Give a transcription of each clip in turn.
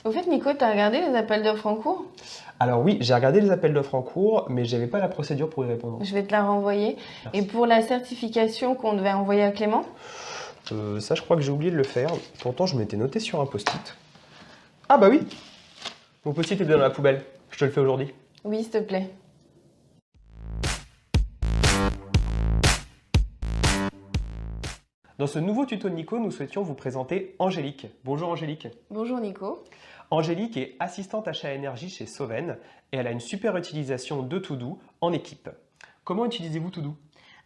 Au fait, Nico, t'as regardé les appels d'offres en cours? Alors oui, j'ai regardé les appels d'offres en cours, mais j'avais pas la procédure pour y répondre. Je vais te la renvoyer. Et Merci. pour la certification qu'on devait envoyer à Clément? Ça, je crois que j'ai oublié de le faire. Pourtant, je m'étais noté sur un post-it. Ah bah oui, mon post-it est dans la poubelle. Je te le fais aujourd'hui. Oui, s'il te plaît. Dans ce nouveau tuto de Nico, nous souhaitions vous présenter Angélique. Bonjour Angélique. Bonjour Nico. Angélique est assistante achat énergie chez Soven et elle a une super utilisation de To-Do en équipe. Comment utilisez-vous To-Do?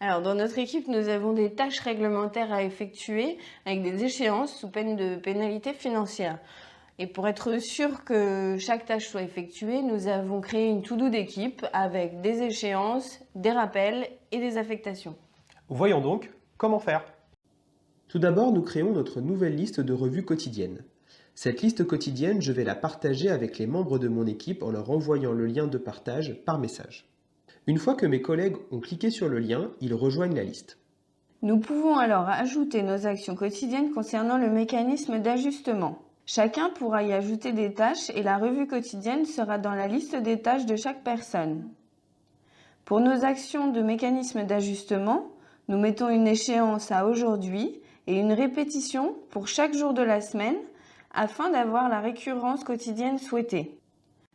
Alors, dans notre équipe, nous avons des tâches réglementaires à effectuer avec des échéances sous peine de pénalité financière. Et pour être sûr que chaque tâche soit effectuée, nous avons créé une to-do d'équipe avec des échéances, des rappels et des affectations. Voyons donc comment faire. Tout d'abord, nous créons notre nouvelle liste de revues quotidiennes. Cette liste quotidienne, je vais la partager avec les membres de mon équipe en leur envoyant le lien de partage par message. Une fois que mes collègues ont cliqué sur le lien, ils rejoignent la liste. Nous pouvons alors ajouter nos actions quotidiennes concernant le mécanisme d'ajustement. Chacun pourra y ajouter des tâches et la revue quotidienne sera dans la liste des tâches de chaque personne. Pour nos actions de mécanisme d'ajustement, nous mettons une échéance à aujourd'hui et une répétition pour chaque jour de la semaine afin d'avoir la récurrence quotidienne souhaitée.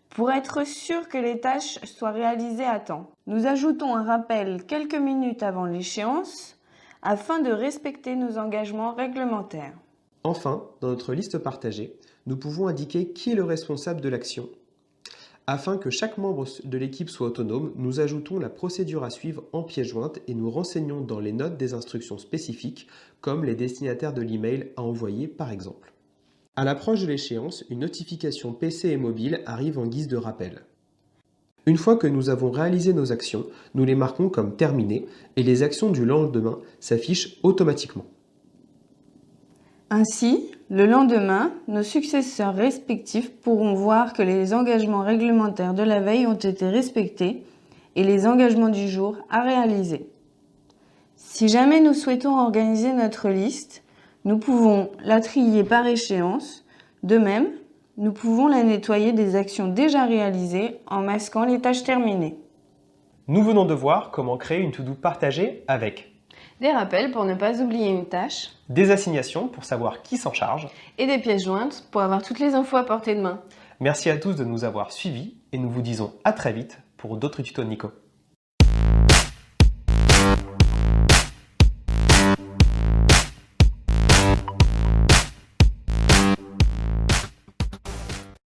Pour être sûr que les tâches soient réalisées à temps, nous ajoutons un rappel quelques minutes avant l'échéance afin de respecter nos engagements réglementaires. Enfin, dans notre liste partagée, nous pouvons indiquer qui est le responsable de l'action. Afin que chaque membre de l'équipe soit autonome, nous ajoutons la procédure à suivre en pièce jointe et nous renseignons dans les notes des instructions spécifiques, comme les destinataires de l'email à envoyer par exemple. À l'approche de l'échéance, une notification PC et mobile arrive en guise de rappel. Une fois que nous avons réalisé nos actions, nous les marquons comme terminées et les actions du lendemain s'affichent automatiquement. Ainsi, le lendemain, nos successeurs respectifs pourront voir que les engagements réglementaires de la veille ont été respectés et les engagements du jour à réaliser. Si jamais nous souhaitons organiser notre liste, nous pouvons la trier par échéance. De même, nous pouvons la nettoyer des actions déjà réalisées en masquant les tâches terminées. Nous venons de voir comment créer une to-do partagée avec Des rappels pour ne pas oublier une tâche, des assignations pour savoir qui s'en charge. et des pièces jointes pour avoir toutes les infos à portée de main. Merci à tous de nous avoir suivis et nous vous disons à très vite pour d'autres tutos de Nico.